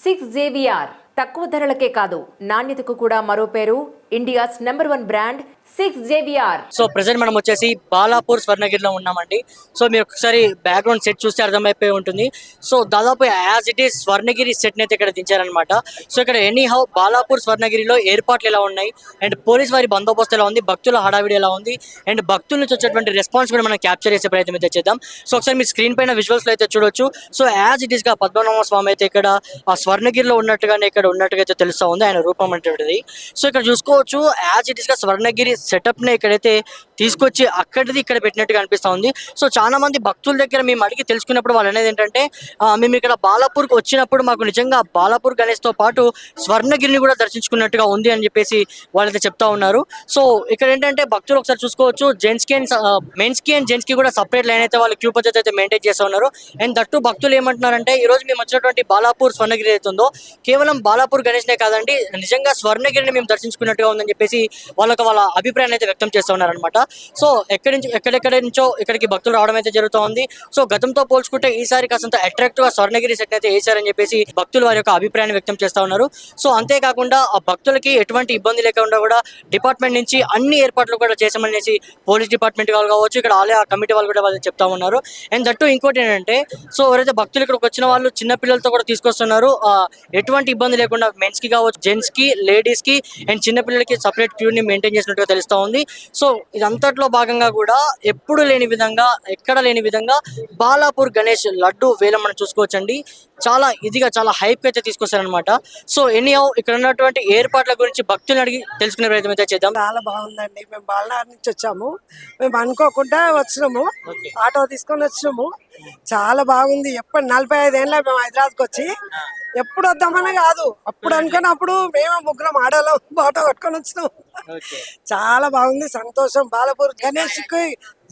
Six JVR తక్కువ ధరలకే కాదు నాణ్యతకు కూడా మరో పేరు India's #1 brand six JVR. So present మనం వచ్చేసి బాలాపూర్ స్వర్ణగిరిలో ఉన్నామండి. సో మీరు ఒకసారి బ్యాక్గ్రౌండ్ సెట్ చూస్తే అర్థమైపోయి ఉంటుంది. సో దాదాపు as it is Swarnagiri set అయితే ఇక్కడ దించారనమాట. సో ఇక్కడ ఎనీ హౌ బాలాపూర్ స్వర్ణగిరిలో ఏర్పాట్లు ఎలా ఉన్నాయి అండ్ పోలీస్ వారి బందోబస్తు ఎలా ఉంది, భక్తుల హడావిడి ఎలా ఉంది అండ్ భక్తుల నుంచి వచ్చేటువంటి రెస్పాన్స్ కూడా మనం క్యాప్చర్ చేసే ప్రయత్నం అయితే చేద్దాం. సో ఒకసారి మీ స్క్రీన్ పైన విజువల్స్ అయితే చూడొచ్చు. సో యాజ్ ఇట్ ఈస్ గా పద్మనాభ స్వామి అయితే ఇక్కడ ఆ స్వర్ణగిరిలో ఉన్నట్టుగానే ఇక్కడ ఉన్నట్టుగా అయితే తెలుస్తా ఉంది ఆయన రూపం అంటే. సో ఇక్కడ చూసుకోవచ్చు యాజ్ ఇట్ ఈస్ గా స్వర్ణగిరి సెటప్ ని ఇక్కడైతే తీసుకొచ్చి అక్కడిది ఇక్కడ పెట్టినట్టుగా అనిపిస్తా ఉంది. సో చాలా మంది భక్తుల దగ్గర మేము అడిగి తెలుసుకున్నప్పుడు వాళ్ళు అనేది ఏంటంటే మేము ఇక్కడ బాలాపూర్కి వచ్చినప్పుడు మాకు నిజంగా బాలాపూర్ గణేష్ తో పాటు స్వర్ణగిరిని కూడా దర్శించుకున్నట్టుగా ఉంది అని చెప్పేసి వాళ్ళైతే చెప్తా ఉన్నారు. సో ఇక్కడ ఏంటంటే భక్తులు ఒకసారి చూసుకోవచ్చు జెంట్స్ కి అండ్ మెన్స్ కి అండ్ జెంట్స్ కి కూడా సపరేట్ లైన్ అయితే వాళ్ళు క్యూ పద్ధతి అయితే మెయింటైన్ చేస్తూ ఉన్నారు. అండ్ దట్టు భక్తులు ఏమంటున్నారంటే ఈ రోజు మేము వచ్చినటువంటి బాలాపూర్ స్వర్ణగిరి అవుతుందో కేవలం బాలాపూర్ గణేష్ నే కాదండి, నిజంగా స్వర్ణగిరిని మేము దర్శించుకున్నట్టుగా ఉందని చెప్పేసి వాళ్ళ అభిప్రాయాన్ని అయితే వ్యక్తం చేస్తూ ఉన్నారనమాట. సో ఎక్కడెక్కడి నుంచో ఇక్కడికి భక్తులు రావడం అయితే జరుగుతూ ఉంది. సో గతంతో పోల్చుకుంటే ఈసారి కాస్త అట్రాక్టివ్ గా స్వర్ణగిరి సెట్ అయితే వేశారని చెప్పేసి భక్తులు వారి యొక్క అభిప్రాయాన్ని వ్యక్తం చేస్తూ ఉన్నారు. సో అంతేకాకుండా ఆ భక్తులకి ఎటువంటి ఇబ్బంది లేకుండా కూడా డిపార్ట్మెంట్ నుంచి అన్ని ఏర్పాట్లు కూడా చేసామనేసి పోలీస్ డిపార్ట్మెంట్ వాళ్ళు కావచ్చు, ఇక్కడ ఆలయ కమిటీ వాళ్ళు కూడా వాళ్ళు చెప్తా ఉన్నారు. అండ్ దట్టు ఇంకోటి ఏంటంటే సో ఎవరైతే భక్తులు ఇక్కడికి వచ్చిన వాళ్ళు చిన్న పిల్లలతో కూడా తీసుకొస్తున్నారు. ఎటువంటి ఇబ్బంది లేకుండా మెన్స్ కి కావచ్చు, జెంట్స్ కి, లేడీస్ కి అండ్ చిన్న పిల్లలకి సపరేట్ క్యూ ని మెయింటైన్ చేసినట్టుగా తెలుస్తా ఉంది. సో ఇదంతట్లో భాగంగా కూడా ఎప్పుడు లేని విధంగా ఎక్కడ లేని విధంగా బాలాపూర్ గణేష్ లడ్డు వేలం మనం చూసుకోవచ్చండి. చాలా ఇదిగా చాలా హైప్ అయితే తీసుకొస్తారనమాట. సో ఎనీహౌ ఇక్కడ ఉన్నటువంటి ఏర్పాట్ల గురించి భక్తులను అడిగి తెలుసుకునే ప్రయత్నం అయితే చేద్దాం. చాలా బాగుందండి. మేము బాలనార్ నుంచి వచ్చాము, మేము అనుకోకుండా వచ్చినాము, ఆటో తీసుకొని వచ్చినాము. చాలా బాగుంది. ఎప్పుడు 45 ఏళ్ళ మేము హైదరాబాద్కి వచ్చి ఎప్పుడు వద్దామనే కాదు, అప్పుడు అనుకున్నప్పుడు మేము ముగ్గురం ఆడోళ్ళం ఆటో కట్టుకొని వచ్చినాము. చాలా బాగుంది, సంతోషం. బాలాపూర్ గణేష్ కి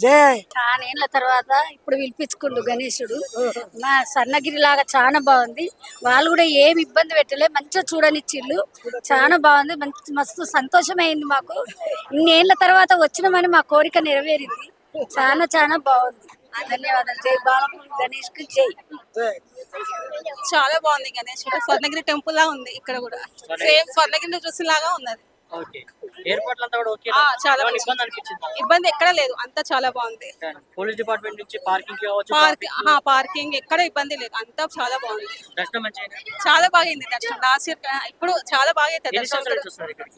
జై. చాలా ఏళ్ళ తర్వాత ఇప్పుడు పిలిపించుకుండు గణేశుడు. మా స్వర్ణగిరి లాగా చాలా బాగుంది. వాళ్ళు కూడా ఏమి ఇబ్బంది పెట్టలే, మంచిగా చూడనిచ్చిళ్ళు. చాలా బాగుంది, మస్తు సంతోషమైంది మాకు. ఇన్నేళ్ల తర్వాత వచ్చినామని మా కోరిక నెరవేరింది. చాలా చాలా బాగుంది. ధన్యవాదాలు. జై బాలాపూర్ గణేష్ కి జై. చాలా బాగుంది గణేష్. స్వర్ణగిరి టెంపుల్ లా ఉంది. ఇక్కడ కూడా సేమ్ స్వర్ణగిరి చూసి లాగా ఉన్నది. చాలా ఇబ్బంది ఎక్కడ లేదు, అంతా చాలా బాగుంది. పోలీస్ డిపార్ట్మెంట్ నుంచి పార్కింగ్ ఎక్కడ ఇబ్బంది లేదు, అంతా చాలా బాగుంది. చాలా బాగుంది దర్శనం. లాస్ట్ ఇయర్ ఇప్పుడు చాలా బాగా అవుతుంది దర్శనం.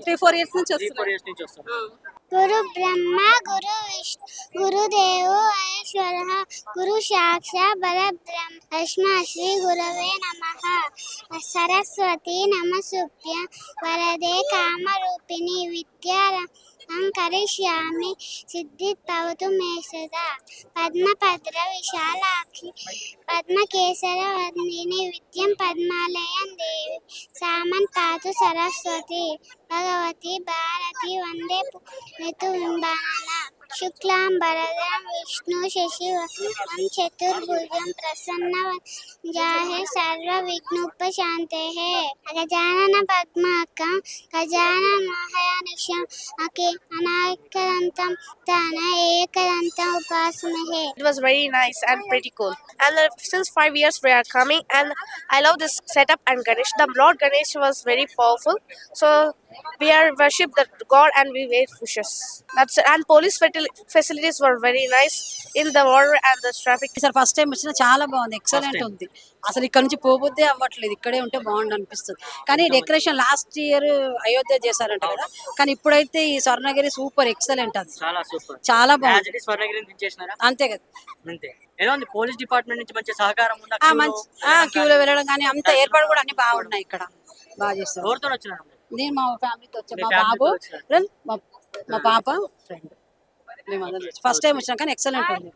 3-4 ఇయర్స్ నుంచి వస్తున్నాం. గురు బ్రహ్మ గురు విష్ణు గురుదేవో మహేశ్వరః గురు సాక్షాత్ పరబ్రహ్మ తస్మై శ్రీ గురవే నమః. సరస్వతి నమస్తుభ్యం వరదే కామరూపిణి విద్యారంభం కరిష్యామి సిద్ధిర్భవతు మే సదా. పద్మపత్ర విశాలాక్షి పద్మకేసర వర్ణిని విద్యం పద్మాలయం దేవి సామన్ పాతు సరస్వతి భగవతి భారతి వందే ఋతువింబనన. శుక్లాం వరదం విష్ణు శశివర్ణం చతుర్భుజం ప్రసన్నవదనం సర్వ విఘ్నోపశాంతయః. గజానన పద్మార్కం గజానన మహానిశం అనాకదంతం తన ఏకదంతం ఉపాస్మహే. It was very nice and pretty cool. And since 5 years we are coming, and I love this setup and Ganesh. The Lord Ganesh was very powerful. So we are worship the God and we wait wishes. That's it. And police facilities were very nice in the water and the traffic. Sir first time వచ్చిన చాలా బాగుంది, excellent ఉంది. అసలు ఇక్కడ నుంచి పోబుద్దే అవ్వట్లేదు, ఇక్కడే ఉంటే బాగుండు అనిపిస్తుంది. కానీ డెకరేషన్ లాస్ట్ ఇయర్ అయోధ్య చేశారంట కదా, కానీ ఇప్పుడైతే ఈ స్వర్ణగిరి సూపర్ ఎక్సలెంట్. అది చాలా బాగుంది. అంతే కదా. ఎలా ఉంది పోలీస్ డిపార్ట్మెంట్ నుంచి మంచి సహకారం ఉందా? క్యూలో వెళ్ళడం కానీ అంత ఏర్పాటు కూడా అన్ని బాగున్నాయి. ఇక్కడ బాగా చేస్తారు. ఎవరితో వచ్చినారు? నేను మా ఫ్యామిలీతో వచ్చాను, మా బాబు మా పాప ఫ్రెండ్. మేము ఫస్ట్ టైం వచ్చినా కానీ ఎక్సలెంట్ ఉంది,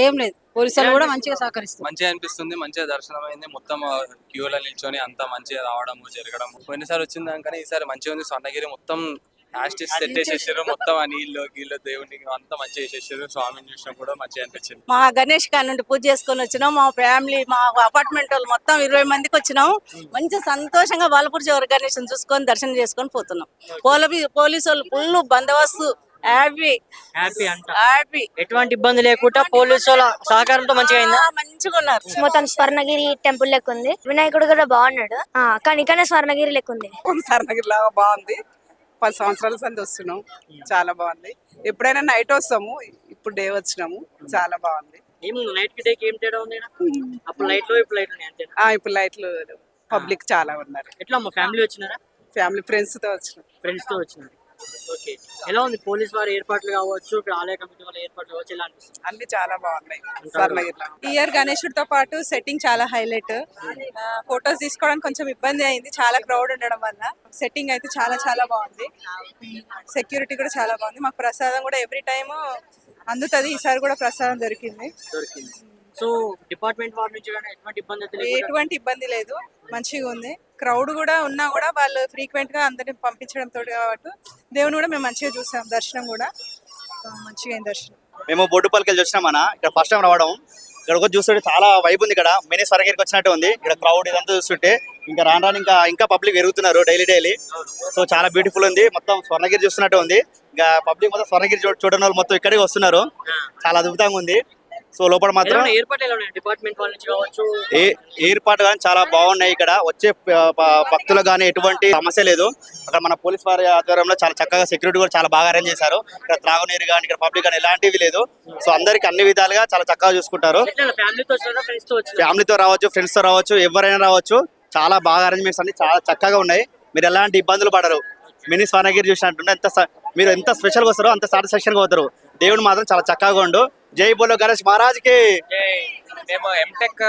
ఏం లేదు. పోలీసులు కూడా మంచిగా సహకరిస్తారు. మంచిగా అనిపిస్తుంది, మంచిగా దర్శనం అయింది. మొత్తం క్యూలో నిల్చొని అంతా మంచిగా రావడం జరగడం. పోయినసారి వచ్చింది కానీ ఈసారి మంచిగా ఉంది. స్వర్ణగిరి మొత్తం సెట్ చేసేసారు, మొత్తం ఆ నీళ్ళు గీళ్ళు దేవుడిని అంతా మంచిగా చేసేసారు. స్వామిని చూసినా కూడా మంచిగా అనిపించింది. మా గణేష్ కాడ నుండి పూజ చేసుకొని వచ్చినాం. మా ఫ్యామిలీ మా అపార్ట్మెంట్ వాళ్ళు మొత్తం 20 మందికి వచ్చినాం. మంచి సంతోషంగా బాలపూర్ గణేష్ చూసుకొని దర్శనం చేసుకొని పోతున్నాం. పోలీసు వాళ్ళు ఫుల్ బందోబస్తు హ్యాపీ హ్యాపీ అంట. హ్యాపీ ఎటువంటి ఇబ్బంది లేకుండా పోలీసు వాళ్ళ సహకారంతో మంచిగా అయిందా? మంచిగా ఉన్నారు. మొత్తం స్వర్ణగిరి టెంపుల్ లెక్క ఉంది. వినాయకుడు కూడా బాగున్నాడు. కానీ ఇకనే స్వర్ణగిరి లెక్క ఉంది. సర్ణగిరి లాగా బాగుంది. 10 సంవత్సరాల సంది వస్తున్నాం, చాలా బాగుంది. ఎప్పుడైనా నైట్ వస్తాము, ఇప్పుడు డే వచ్చినాము, చాలా బాగుంది. ఏం నైట్ కి డేకి ఏం తేడా ఉంది ఈడ? అప్పుడు లైట్లు ఇప్పుడు లైట్లు ఉన్నాయి అంతేనా? ఇప్పుడు లైట్లు పబ్లిక్ చాలా ఉన్నారు. ఎట్లా మా ఫ్యామిలీ వచ్చినారా? ఫ్యామిలీ ఫ్రెండ్స్ తో వచ్చినాం. ఫ్రెండ్స్ తో వచ్చినారు. ఓకే, ఎలా ఉంది పోలీస్ వారి ఏర్పాట్లు కావచ్చు, ఇక్కడ ఆలయ కమిటీ వాళ్ళ ఏర్పాట్లు కావచ్చు, ఎలా అనిపిస్తుంది? అన్ని చాలా బాగున్నాయి స్వర్ణగిరిలో. ఈ ఇయర్ గణేశుడితో పాటు సెట్టింగ్ చాలా హైలైట్. ఫొటోస్ తీసుకోవడానికి కొంచెం ఇబ్బంది అయింది, చాలా క్రౌడ్ ఉండడం వల్ల. సెట్టింగ్ అయితే చాలా చాలా బాగుంది. సెక్యూరిటీ కూడా చాలా బాగుంది. మాకు ప్రసాదం కూడా ఎవ్రీ టైమ్ అందుతుంది. ఈసారి కూడా ప్రసాదం దొరికింది. సో డిపార్ట్మెంట్ వారి నుంచి కానీ ఎటువంటి ఇబ్బంది అయితే లేకుండా? ఎటువంటి ఇబ్బంది లేదు, మంచిగా ఉంది. క్రౌడ్ కూడా ఉన్నా కూడా వాళ్ళు ఫ్రీక్వెంట్ గా అందరిని పంపించడంతో కాబట్టి దేవుని కూడా మేము మంచిగా చూసాం. దర్శనం కూడా మంచిగా అయింది. దర్శనం మేము బొడ్డుపల్లికి వెళ్ళి వచ్చినాం అన్న. ఇక్కడ ఫస్ట్ టైం రావడం. ఇక్కడ వచ్చి చూస్తుంటే చాలా వైబ్ ఉంది. ఇక్కడ మినీ స్వర్ణగిరికి వచ్చినట్టు ఉంది. ఇక్కడ క్రౌడ్ ఇదంతా చూస్తుంటే ఇంకా రాను ఇంకా పబ్లిక్ పెరుగుతున్నారు డైలీ. సో చాలా బ్యూటిఫుల్ ఉంది. మొత్తం స్వర్ణగిరి చూస్తున్నట్టు ఉంది. ఇంకా పబ్లిక్ మొత్తం స్వర్ణగిరి చూడని వాళ్ళు మొత్తం ఇక్కడికి వస్తున్నారు. చాలా అద్భుతంగా ఉంది. సో లోపల మాత్రం డిపార్ట్మెంట్ వాళ్ళ నుంచి కావచ్చు, ఏర్పాటు కానీ చాలా బాగున్నాయి. ఇక్కడ వచ్చే భక్తులకు కానీ ఎటువంటి సమస్య లేదు. అక్కడ మన పోలీస్ వారి ఆధ్వర్యంలో చాలా చక్కగా సెక్యూరిటీ కూడా చాలా బాగా అరేంజ్ చేశారు. ఇక్కడ త్రాగునీరు కానీ ఇక్కడ పబ్లిక్ కానీ ఎలాంటివి లేదు. సో అందరికి అన్ని విధాలుగా చాలా చక్కగా చూసుకుంటారు. ఫ్యామిలీతో రావచ్చు, ఫ్రెండ్స్ తో రావచ్చు, ఎవరైనా రావచ్చు. చాలా బాగా అరేంజ్మెంట్స్ అన్ని చాలా చక్కగా ఉన్నాయి. మీరు ఎలాంటి ఇబ్బందులు పడరు. మినీ స్వర్ణగిరి చూసినట్టుంటే మీరు ఎంత స్పెషల్గా వస్తారో అంత సాటిస్ఫాక్షన్గా పోతారు. దేవుడు మాత్రం చాలా చక్కగా ఉండు. జై బోలో గణేష్ మహారాజ్కి. మేము ఎంటెక్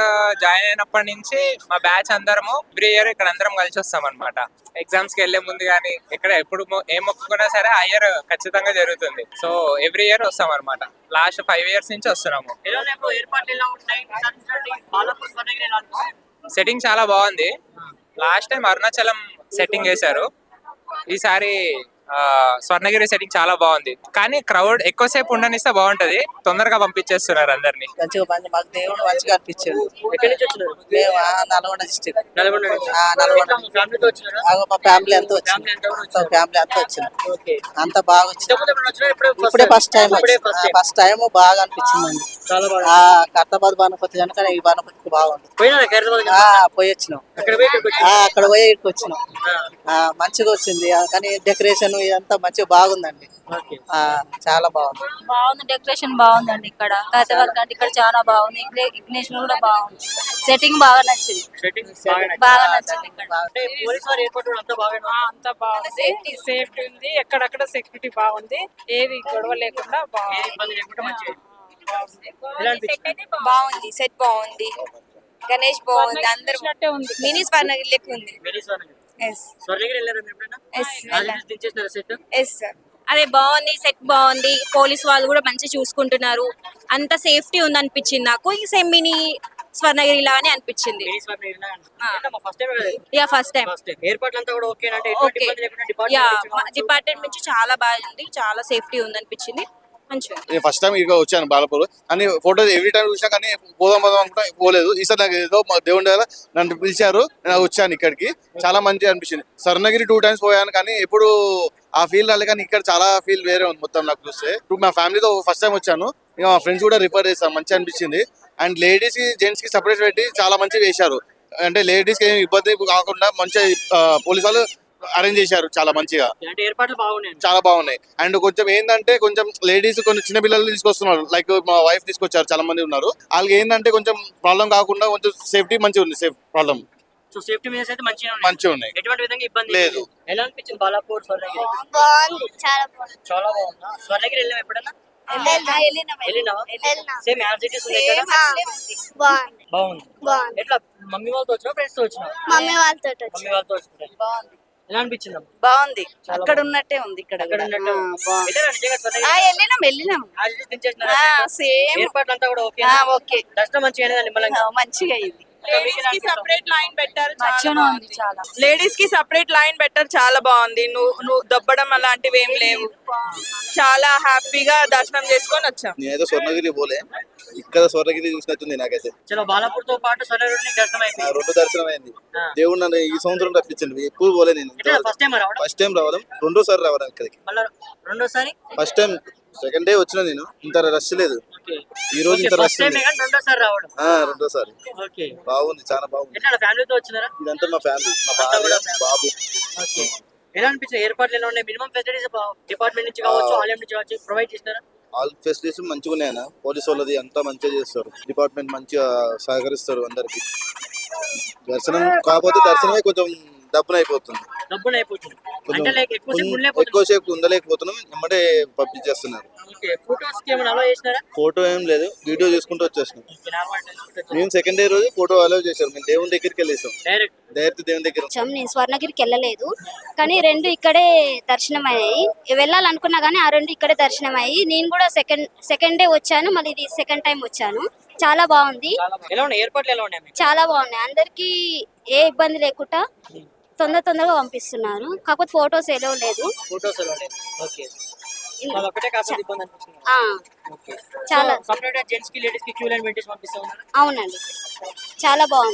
జాయిన్ అయినప్పటి నుంచి మా బ్యాచ్ అందరము ఎవ్రీ ఇయర్ ఇక్కడ అందరం కలిసి వస్తాం అనమాట. ఎగ్జామ్స్ కి వెళ్లే ముందు కానీ ఇక్కడ ఎప్పుడు ఏ మొక్కుకున్నా సరే ఆ ఇయర్ ఖచ్చితంగా జరుగుతుంది. సో ఎవ్రీ ఇయర్ వస్తాం అనమాట. లాస్ట్ 5 years నుంచి వస్తున్నాము. సెట్టింగ్ చాలా బాగుంది. లాస్ట్ టైం అరుణాచలం సెట్టింగ్ చేశారు, ఈసారి స్వర్ణగిరి సెట్టింగ్ చాలా బాగుంది. కానీ క్రౌడ్ ఎక్కువసేపు ఉండనిస్తే బాగుంటది. తొందరగా పంపించేస్తున్నారు అందరినీ. మాకు దేవుడు మంచిగా అనిపించింది. ఎక్కడి నుంచి వచ్చినారు? మేము నల్గొండ డిస్ట్రిక్ట్. నల్గొండ నుంచి. ఫ్యామిలీతో వచ్చినారా? మా ఫ్యామిలీ అంతా వచ్చింది. ఫ్యామిలీ అంతా వచ్చింది. అంత బాగా వచ్చింది. ఇప్పుడే ఫస్ట్ టైం బాగా అనిపించింది. చాలా బాగా. కర్తాబాద్ బాణపతి కనుక ఈ బాణపతికి బాగుంది. పోయి వచ్చినాం. అక్కడ పోయి ఇక్కడికి వచ్చినాం. మంచిగా వచ్చింది. కానీ డెకరేషన్ ఇదంతా మంచిగా బాగుందండి. చాలా బాగుంది. డెకరేషన్ బాగుందండి. ఇక్కడ కర్తాబాద్ అంటే ఇక్కడ చాలా బాగుంది. విఘ్నేష్ కూడా బాగుంది. సెట్టింగ్ బాగా నచ్చింది. బాగా నచ్చింది. అంతా బాగుంది. సేఫ్టీ ఉంది. ఎక్కడక్కడ సెక్యూరిటీ బాగుంది. ఏది గొడవ లేకుండా బాగుంది. సెట్ బాగుంది. గణేష్ బాగుంది. అందరూ మినీ స్వర్ణగిరి లెక్క ఉంది. అదే బాగుంది. సెట్ బాగుంది. పోలీస్ వాళ్ళు కూడా మంచిగా చూసుకుంటున్నారు. అంత సేఫ్టీ ఉంది అనిపించింది నాకు. ఈ సేమ్ మినీ స్వర్ణగిరి లానే అనిపించింది. First time. డిపార్ట్మెంట్ నుంచి చాలా బాగుంది. చాలా సేఫ్టీ ఉంది అనిపించింది. నేను ఫస్ట్ టైం ఇక వచ్చాను బాలపూర్ అని. ఫోటోస్ ఎవ్రీ టైం చూసినా కానీ పోదాం అనుకుంటా పోలేదు. ఈసారి నాకు ఏదో దేవుని దగ్గర నన్ను పిలిచారు, నేను వచ్చాను ఇక్కడికి. చాలా మంచిగా అనిపించింది. స్వర్ణగిరి 2 times పోయాను కానీ ఎప్పుడు ఆ ఫీల్ రాలేదు. కానీ ఇక్కడ చాలా ఫీల్ వేరే ఉంది మొత్తం నాకు చూస్తే. మా ఫ్యామిలీతో ఫస్ట్ టైం వచ్చాను. ఇంకా మా ఫ్రెండ్స్ కూడా రిఫర్ చేస్తాను. మంచిగా అనిపించింది. అండ్ లేడీస్ కి జెంట్స్ కి సపరేట్ పెట్టి చాలా మంచిగా వేశారు. అంటే లేడీస్ కి ఏమి ఇబ్బంది కాకుండా మంచిగా పోలీసు వాళ్ళు అరేంజ్ చేశారు. చాలా మంచిగా చాలా బాగున్నాయి. అండ్ కొంచెం ఏంటంటే కొంచెం లేడీస్ కొన్ని చిన్న పిల్లలు తీసుకొస్తున్నారు. లైక్ మా వైఫ్ తీసుకొచ్చారు, చాలా మంది ఉన్నారు. వాళ్ళకి ఏంటంటే కొంచెం ప్రాబ్లం కాకుండా కొంచెం సేఫ్టీ మంచిగా ఉంది. ప్రాబ్లం మంచిగా ఉన్నాయి. ఎటువంటి విధంగా ఇబ్బంది లేదు. ఎలా అనిపించింది బాలాపూర్ స్వర్ణగిరి? బాగుంది. చాలా బాగుంది. చాలా బాగుందా? స్వర్ణగిరి వెళ్ళాం ఎప్పుడన్నా? సేమ్ యాజ్ ఇట్ ఇస్ బాగుంది. ఎట్లా మమ్మీ వాళ్ళతో వచ్చినా ఫ్రెండ్స్ తో వచ్చినా? మమ్మీ వాళ్ళతో మమ్మీ వాళ్ళతో వచ్చిన. ఎలా అనిపించింది? బాగుంది. అక్కడ ఉన్నట్టే ఉంది. ఇక్కడ వెళ్ళినాం. ఏర్పాట్లు అంతా కూడా ఓకే. ఓకే. దర్శనం మంచిగా మంచిగా అయింది. లేడీస్ కి సెపరేట్ లైన్ పెట్టారు, మంచిగానే ఉంది చాలా. లేడీస్ కి సెపరేట్ లైన్ పెట్టారు, చాలా బాగుంది. నువ్వు దొబ్బడం అలాంటివి ఏం లేవు. చాలా హ్యాపీగా దర్శనం చేసుకొని వచ్చాం. నేనైతే స్వర్ణగిరి పోలే, ఇక్కడ స్వర్ణగిరి చూసినట్టుంది నాకైతే. చలో బాలాపూర్ తో పాటు స్వర్ణగిరి దర్శనం అయిపోయింది. రెండు దర్శనం అయింది. దేవుడు నన్ను ఈ సంవత్సరం రప్పించింది, ఎప్పుడు పోలే నేను. ఫస్ట్ టైం రావడం, ఫస్ట్ టైం రావడం, రెండోసారి రావడం ఇక్కడికి. మళ్ళీ రెండోసారి ఫస్ట్ టైం, సెకండ్ డే వచ్చిన నేను, ఇంత రష్ లేదు. ఈ రోజు ఇంత రష్ ఉంది. రెండోసారి రావడం. రెండోసారి ఓకే, బాగుంది, చాలా బాగుంది. ఎట్లా ఫ్యామిలీతో వచ్చినారా? ఇదంతా మా ఫ్యామిలీ, మా భార్య, బాబు. ఎలా అనిపించింది? ఏర్పాట్లు ఎలా ఉన్నాయి? మినిమం ఫెసిలిటీస్ డిపార్ట్మెంట్ నుంచి కావచ్చు, ఆలయం నుంచి కావచ్చు, ప్రొవైడ్ చేస్తున్నారా? ఆల్ ఫెసిలిటీస్ మంచిగా ఉన్నాయన్న. పోలీసు వాళ్ళది అంతా మంచిగా చేస్తారు, డిపార్ట్మెంట్ మంచిగా సహకరిస్తారు అందరికి. దర్శనం కాకపోతే దర్శనమే కొంచెం డబ్బున అయిపోతుంది, డబ్బులు అయిపోతుంది కొంచెం అంటే లైక్ ఎక్కువసేపు ఎక్కువసేపు ఉండలేకపోతున్నాం, ఎమ్మటే పంపించేస్తున్నారు. ఓకే, ఫోటోస్ కి ఏమైనా అలో చేసినారా? ఫోటో ఏం లేదు, వీడియో చేసుకుంటూ వచ్చేసినాం. మేము సెకండ్ డే రోజు ఫోటో అలౌ చేశారు, మేము దేవుని దగ్గరికి వెళ్ళేసాం, డైరెక్ట్ దేవుని దగ్గర. నేను స్వర్ణగిరికి వెళ్ళలేదు, కానీ రెండు ఇక్కడే దర్శనం అయ్యాయి. వెళ్ళాలనుకున్నా కానీ ఆ రెండు ఇక్కడే దర్శనం అయ్యి, నేను కూడా సెకండ్ డే వచ్చాను, మళ్ళీ ఇది సెకండ్ టైం వచ్చాను. చాలా బాగుంది, ఎలా ఉన్నాయి ఏర్పాట్లు? ఎలా ఉన్నాయి? చాలా బాగున్నాయి. అందరికి ఏ ఇబ్బంది లేకుండా తొందరగా పంపిస్తున్నారు. కాకపోతే ఫొటోస్ ఏదో లేదు. ఫోటోస్ ఓకే, ఒకటే కాస్త ఇబ్బంది అనిపిస్తుంది. చాలా సపరేట్ జెంట్స్ కి లేడీస్ కి క్యూ లైన్ పెట్టి పంపిస్తా ఉన్నారు. అవునండి, చాలా బాగుంది.